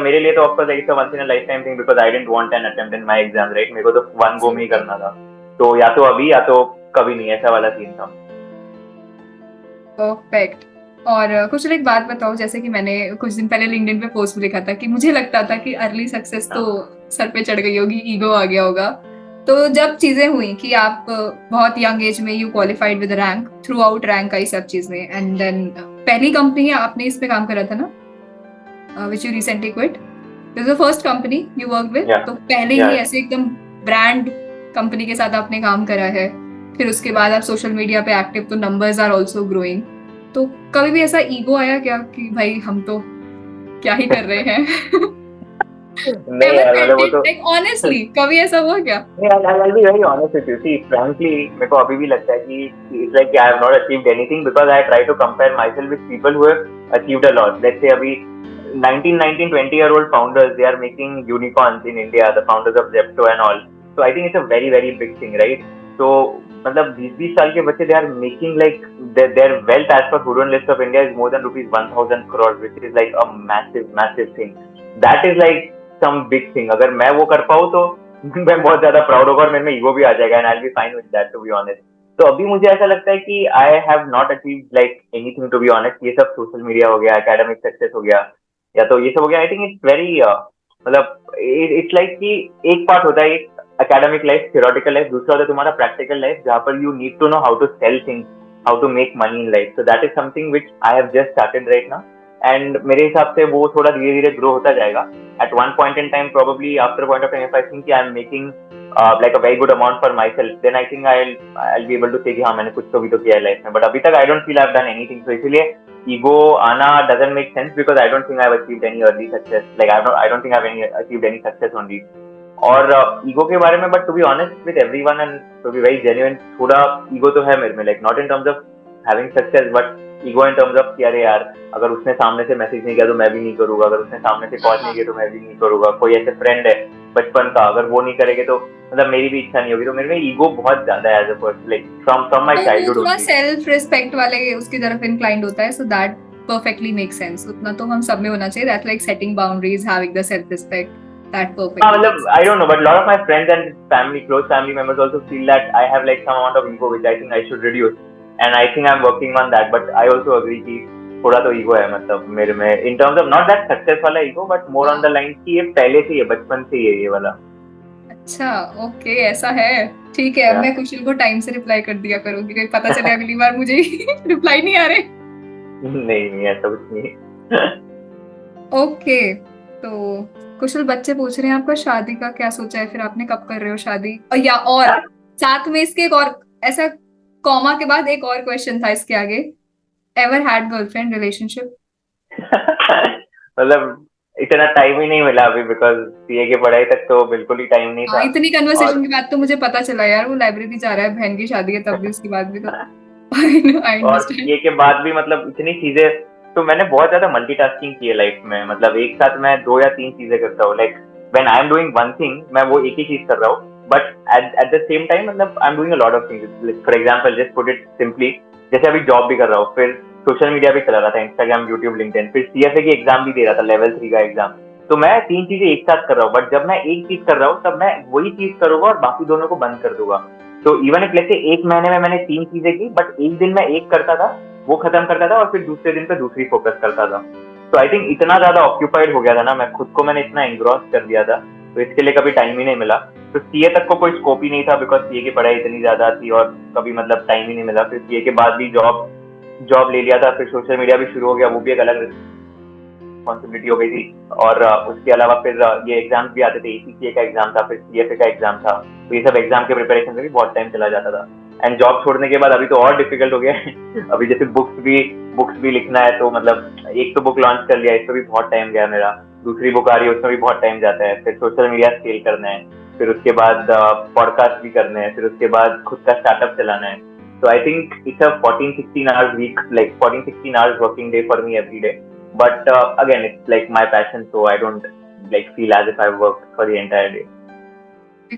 मेरे लिए तो of course like once in a lifetime thing, because I didn't want an attempt in my exam, right. मेरे को तो one go में ही करना था। तो या तो अभी या तो कभी नहीं, ऐसा वाला सीन था। परफेक्ट। और कुछ एक बात बताओ, जैसे कि मैंने कुछ दिन पहले लिंक्डइन पे पोस्ट भी लिखा था कि मुझे लगता था कि अर्ली सक्सेस तो हाँ, सर पे चढ़ गई होगी, ईगो आ गया होगा। तो जब चीजें हुई कि आप बहुत यंग एज में you qualified with rank, throughout rank I सब चीजें, एंड देन पहली कंपनी आपने इस पे काम करा था ना, which you recently quit, this is the first company you work with, या तो पहले या ही ऐसे एकदम ब्रांड कंपनी के साथ आपने काम करा है। फिर उसके बाद आप सोशल मीडिया पे एक्टिव, तो नंबर्स आर ऑल्सो ग्रोइंग। तो कभी भी ऐसा ईगो आया क्या कि भाई हम तो क्या ही कर रहे हैं? नहीं Ever यार, felt वो it? तो Like honestly, कभी ऐसा हुआ क्या? नहीं, I'll be very honest with you. See, frankly, मेरे को अभी भी लगता है कि it's like I have not achieved anything, because I try to compare myself with people who have achieved a lot. Let's say अभी 19, 20 year old founders, they are making unicorns in India, the founders of Zepto and all. So I think it's a very very big thing, right? So 20-20 साल के बच्चे, they are making like their wealth as per Hurun list of India is more than rupees 1000 crores, which is like a massive thing. That is like some big thing. अगर मैं वो कर पाऊँ तो मैं बहुत ज्यादा प्राउड होगा, और मेरे में ईगो भी आ जाएगा, and I will be fine with that, to be honest. तो अभी मुझे ऐसा लगता है कि I have not achieved like anything, to be honest. ये सब सोशल मीडिया हो गया, एकेडमिक सक्सेस हो गया, या तो ये सब हो गया। I think it's very it's like कि एक पार्ट होता है एक एकेडमिक लाइफ, थियोरेटिकल लाइफ, दूसरा होता है तुम्हारा प्रैक्टिकल लाइफ, जहाँ पर you need to know how to sell things, how to make money in life. So that is something which I have just started right now. And मेरे हिसाब से वो थोड़ा धीरे धीरे ग्रो होता जाएगा। At one point in time, probably after a point of time, if I think I'm making like a very good amount for myself, then I think I'll be able to say कि हाँ मैंने कुछ तो भी तो किया है life में। बट अभी तक I don't feel I've done anything, so इसलिए ego आना doesn't make sense, because I don't think I've achieved any early success. Like I don't think I've achieved any success only. और ego के बारे में, but to be honest with everyone and to be very genuine, थोड़ा ego तो है मेरे में, like not in terms of having success, but ego in terms of कि अरे यार, अगर उसने सामने से मैसेज नहीं किया तो मैं भी नहीं करूंगा, अगर उसने सामने से कॉल नहीं किया तो मैं भी नहीं करूंगा। कोई ऐसे फ्रेंड है बचपन का, अगर वो नहीं करेंगे तो मतलब मेरी भी इच्छा नहीं होगी। तो मेरे में ईगो बहुत ज्यादा है as a person, like from my तो वो चाइल्डहुड थोड़ा ओनली। सेल्फ रिस्पेक्ट वाले उसकी तरफ इंक्लाइंड होता है, so that perfectly make sense. उतना तो हम सब में होना चाहिए, that like setting boundaries, having the self respect, that हाँ परफेक्टली मतलब makes I sense. don't know, but a lot of my friends and family, close family members also feel that I have like some amount of ego which I think I should reduce, and I think I'm working on that. But I also agree कि थोड़ा तो ego है मतलब मेरे में, in terms of not that success वाला ego, but more on the line कि ये पहले से ही है, बचपन से ही है ये वाला। अच्छा, ओके, ऐसा है। ठीक है, अब Yeah. मैं कुशल को टाइम से रिप्लाई कर दिया करूंगी, कहीं पता चले अगली बार मुझे रिप्लाई नहीं आ रहे। नहीं नहीं ऐसा कुछ नहीं। ओके, तो कुशल बच्चे पूछ रहे हैं आपका शादी का क्या सोचा है, फिर आपने कब कर रहे हो शादी, और साथ में इसके एक और ऐसा कॉमा के बाद एक और क्वेश्चन था इसके आगे, एवर हैड गर्लफ्रेंड रिलेशनशिप? मतलब इतना टाइम ही नहीं मिला अभी, बिकॉज सीए की पढ़ाई तक तो बिल्कुल ही टाइम नहीं हाँ, था। इतनी और कन्वर्सेशन के बाद तो मुझे पता चला यार वो लाइब्रेरी जा रहा है, बहन की शादी है तब भी, उसके बाद भी तो आई और अंडरस्टैंड। सीए के बाद भी मतलब इतनी चीजें, तो मैंने बहुत ज्यादा मल्टीटास्किंग की है लाइफ में, मतलब एक साथ मैं 2 या 3 चीजें करता हूँ। Like when I am doing one thing, मैं वो एक ही चीज कर रहा हूँ, but at the same time मतलब I am doing a lot of things. For example just put it simply, जैसे अभी जॉब भी कर रहा हूँ, फिर सोशल मीडिया भी चला रहा था, इंस्टाग्राम, यूट्यूब, लिंक्डइन, फिर सीएफए की एग्जाम भी दे रहा था, लेवल 3 का एग्जाम। तो मैं 3 चीजें एक साथ कर रहा हूँ, बट जब मैं एक चीज कर रहा हूँ तब मैं वही चीज करूंगा और बाकी दोनों को बंद कर दूंगा। तो इवन इफ लेट्स से एक महीने में मैंने 3 चीजें की, बट एक दिन मैं एक करता था, वो खत्म करता था और फिर दूसरे दिन पे दूसरी फोकस करता था। तो आई थिंक इतना ज्यादा ऑक्यूपाइड हो गया था ना, मैं खुद को मैंने इतना एंग्रॉस कर दिया था, तो इसके लिए कभी टाइम ही नहीं मिला। तो सीए तक को कोई स्कोप ही नहीं था, बिकॉज सीए की पढ़ाई इतनी ज्यादा थी और कभी मतलब टाइम ही नहीं मिला। फिर सीए के बाद भी जॉब जॉब ले लिया था, फिर सोशल मीडिया भी शुरू हो गया, वो भी एक अलग रिस्पॉन्सिबिलिटी हो गई थी। और उसके अलावा फिर ये एग्जाम्स भी आते थे, एसीसीए का एग्जाम था, फिर सीएफए का एग्जाम था, तो ये सब एग्जाम के प्रिपरेशन में भी बहुत टाइम चला जाता था। एंड जॉब छोड़ने के बाद अभी तो और डिफिकल्ट हो गया है। अभी जैसे बुक्स भी लिखना है, तो मतलब एक तो बुक लॉन्च कर लिया, इसमें भी बहुत टाइम गया मेरा, दूसरी बुक आ रही है उसमें भी बहुत टाइम जाता है, फिर सोशल मीडिया स्केल करना है, फिर उसके बाद पॉडकास्ट भी करने हैं, फिर उसके बाद खुद का स्टार्टअप चलाना है। So I think it's a 14-16 hours week, like 14-16 hours working day for me every day. But again, it's like my passion, so I don't like feel as if I worked for the entire day.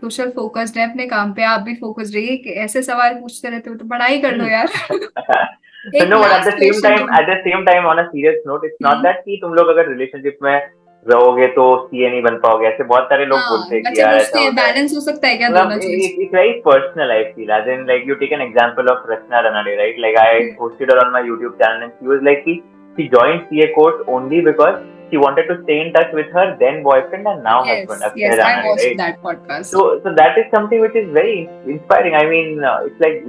Kusal focused है अपने काम पे, आप भी focused रहिए, कि ऐसे सवाल पूछते रहते हो तो पढ़ाई कर लो यार। एक No, but at the last same question time, जो at the same time, on a serious note, it's not hmm, that कि तुम लोग अगर रिलेशनशिप में रहोगे तो सीए नहीं बन पाओगे, ऐसे बहुत सारे लोग बोलते हाँ, हैं कि बच्चे यार ऐसा पूछते हैं होता है। बैलेंस हो सकता है क्या मतलब दोनों चीज। it's very personal, I feel. As in, like you take an example of Rachna Ranade, right? Like I hosted her on my YouTube channel, and she was like, she joined CA course only because she wanted to stay in touch with her then boyfriend and now husband, yes Akshay yes, I Ranade, watched right? That podcast. So that is something which is very inspiring. I mean, it's like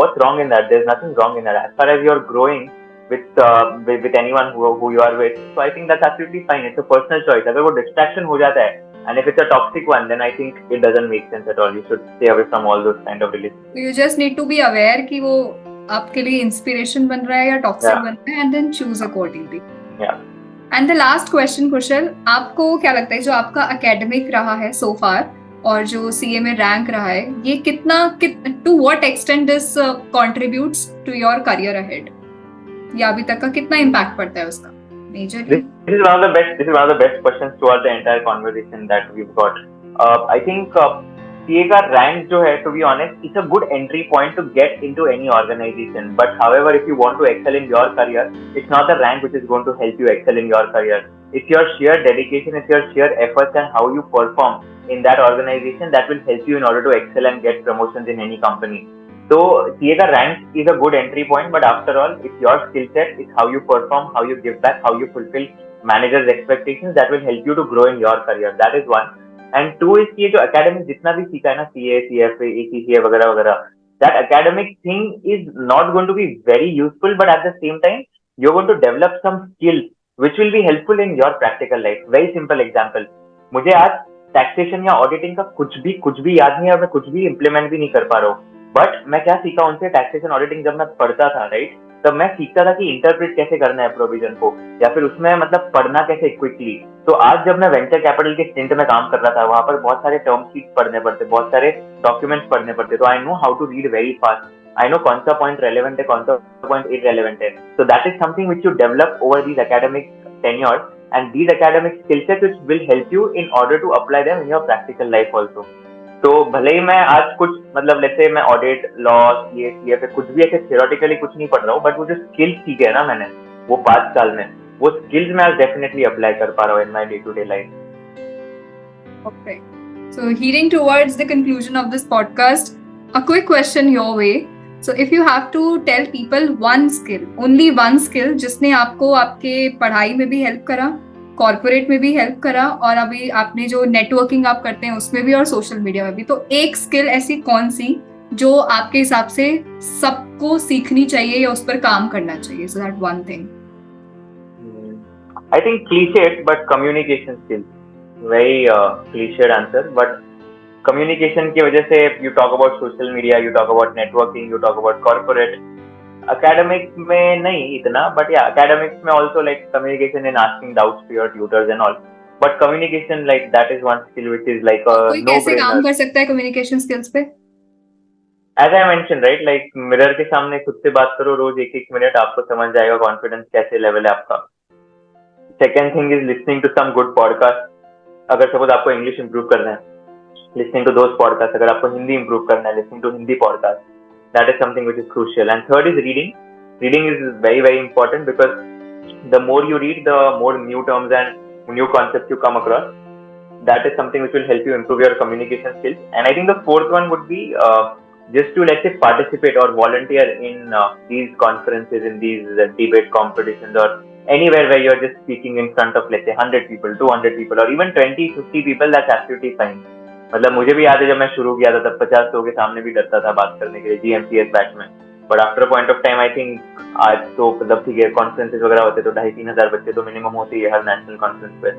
what's wrong in that? There's nothing wrong in that. As far as you're growing with anyone who you are with, so I think that's absolutely fine. It's a personal choice. अगर वो distraction हो जाता है, and if it's a toxic one, then I think it doesn't make sense at all. You should stay away from all those kind of relationships. You just need to be aware कि वो आपके लिए inspiration बन रहा है या toxic Yeah, बन रहा है, and then choose accordingly. yeah. And the last question Kushal, आपको क्या लगता है जो आपका एकेडमिक रहा है सो फार और जो सीए में रैंक रहा है, ये कितना to what extent this contributes to your career ahead, या अभी तक का कितना इम्पैक्ट पड़ता है उसका majorly? This is one of the best. This is one of the best questions throughout the entire conversation that we've got. I think CA का rank जो है, to be honest, it's a good entry point to get into any organization. But however, if you want to excel in your career, it's not the rank which is going to help you excel in your career. It's your sheer dedication, it's your sheer efforts and how you perform in that organization that will help you in order to excel and get promotions in any company. So CA का rank is a good entry point, but after all, it's your skill set, it's how you perform, how you give back, how you fulfill managers' expectations that will help you to grow in your career. That is one. And two is कि ये जो academic जितना भी सीखा है ना, CA, CFA, ACCA वगैरह वगैरह, that academic thing is not going to be very useful, but at the same time, you're going to develop some skills which will be helpful in your practical life. Very simple example. मुझे आज taxation या auditing का कुछ भी याद नहीं है और मैं कुछ भी इम्प्लीमेंट भी नहीं कर पा रहा हूँ, बट मैं क्या सीखा उनसे, टैक्सेशन ऑडिटिंग जब मैं पढ़ता था, राइट, तब मैं सीखता था कि इंटरप्रेट कैसे करना है प्रोविजन को, या फिर उसमें मतलब पढ़ना कैसे क्विकली। तो आज जब मैं वेंचर कैपिटल के स्टिंट में काम कर रहा था, वहां पर बहुत सारे टर्म शीट पढ़ने पड़ते, बहुत सारे डॉक्यूमेंट्स पढ़ने पड़ते, तो I know how to read very fast, I know कौन सा पॉइंट रेलेवेंट है, कौन सा पॉइंट इररेलेवेंट है। सो that is something which you develop over these academic tenure, and these academic skill sets which will help you in order to apply them in your practical life also. तो भले ही मैं आज कुछ मतलब let's say मैं audit law ये या फिर कुछ भी ऐसे थियोरेटिकली कुछ नहीं पढ़ रहा हूँ, बट वो जो स्किल्स सीखे है ना मैंने वो 5 साल में, वो स्किल्स मैं आज डेफिनेटली अप्लाई कर पा रहा हूँ in my day to day life. Okay. So, heading towards the conclusion of this podcast, a quick question your way. So, if you have to tell people one skill, only one skill, जिसने आपको आपके पढ़ाई में भी help करा, corporate में भी help करा, और अभी आपने जो नेटवर्किंग आप करते हैं उसमें भी और सोशल मीडिया में भी, तो एक स्किल ऐसी कौन सी जो आपके हिसाब से सबको सीखनी चाहिए या उस पर काम करना चाहिए? So that one thing. I think cliched, but communication skills. Very cliched answer, but communication की वजह से you talk about social media, you talk about networking, you talk about corporate. Academic में नहीं इतना, but yeah, academics में also like communication and asking doubts to your tutors and all. But communication like that is one skill which is like a कोई कैसे काम no-brainer. कर सकता है communication skills पे? As I mentioned, right, like mirror के सामने खुद से बात करो रोज 1-1 मिनट, आपको समझ जाएगा कॉन्फिडेंस कैसे लेवल है आपका. Second thing is listening to some good podcast. अगर सपोज आपको इंग्लिश इंप्रूव करना है, listening to those podcasts. अगर आपको हिंदी इंप्रूव करना है, listening to Hindi podcast. That is something which is crucial. And third is reading. Reading is very, very important because the more you read, the more new terms and new concepts you come across. That is something which will help you improve your communication skills. And I think the fourth one would be just to, let's say, participate or volunteer in these conferences, in these debate competitions, or anywhere where you're just speaking in front of, let's say, 100 people, 200 people, or even 20-50 people. That's absolutely fine. मतलब मुझे भी याद है जब मैं शुरू किया था तब 50 लोगों के सामने भी डरता था बात करने के लिए GMCS बैच में, but after point of time I think आज तो मतलब ठीक है, कॉन्फ्रेंसेस वगैरह होते तो 2,500-3,000 हजार बच्चे तो मिनिमम होते ही है हर नेशनल कॉन्फ्रेंस पे.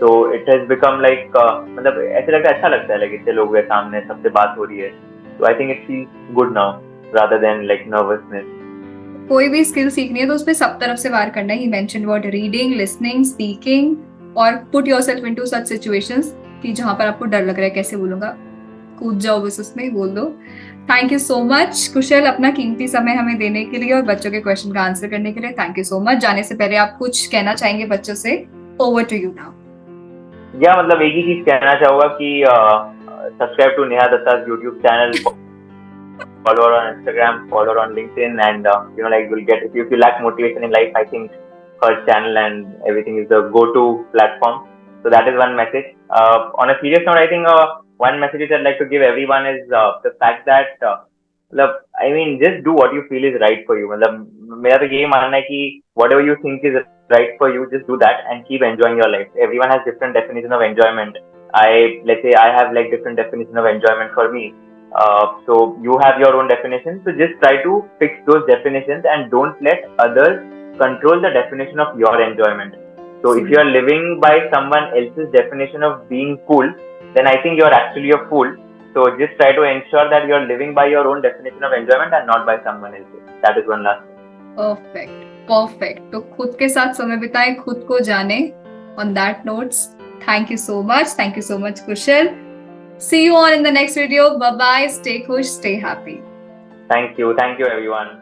तो इट हैज बिकम लाइक मतलब ऐसे लगता है, अच्छा लगता है, लाइक इतने लोग हैं सामने, सबसे बात हो रही है. तो I think it feels good now rather than like nervousness. कोई भी स्किल सीखनी है तो उसमें सब तरफ से वार करना है. ही mentioned about reading, listening, speaking, और put yourself into such situations कि जहां पर आपको डर लग रहा है कैसे बोलूंगा, कूद जाओ बस उसमें, बोल दो. थैंक यू सो मच कुशल अपना कीमती समय हमें देने के लिए और बच्चों के क्वेश्चन का आंसर करने के लिए. Thank you so much. जाने से पहले आप कुछ कहना चाहेंगे बच्चों से? Over to you now. या मतलब एक ही चीज कहना चाहूंगा कि subscribe to Neha Datta's YouTube channel, follow her on Instagram, follow her on LinkedIn, and like you'll get, if you lack motivation in life, I think her channel and everything is the go-to platform. So that is one message. On a serious note, I think one message which I'd like to give everyone is the fact that I mean, just do what you feel is right for you. मतलब मेरा तो यही मानना है कि whatever you think is right for you, just do that and keep enjoying your life. Everyone has different definition of enjoyment. Let's say I have like different definition of enjoyment for me. So you have your own definition. So just try to fix those definitions and don't let others control the definition of your enjoyment. So if you are living by someone else's definition of being cool, then I think you are actually a fool. So just try to ensure that you are living by your own definition of enjoyment and not by someone else's. That is one last thing. Perfect. तो खुद के साथ समय बिताएं, खुद को जाने. On that notes, thank you so much. Thank you so much, Kushal. See you on in the next video. Bye bye. Stay khush, stay happy. Thank you everyone.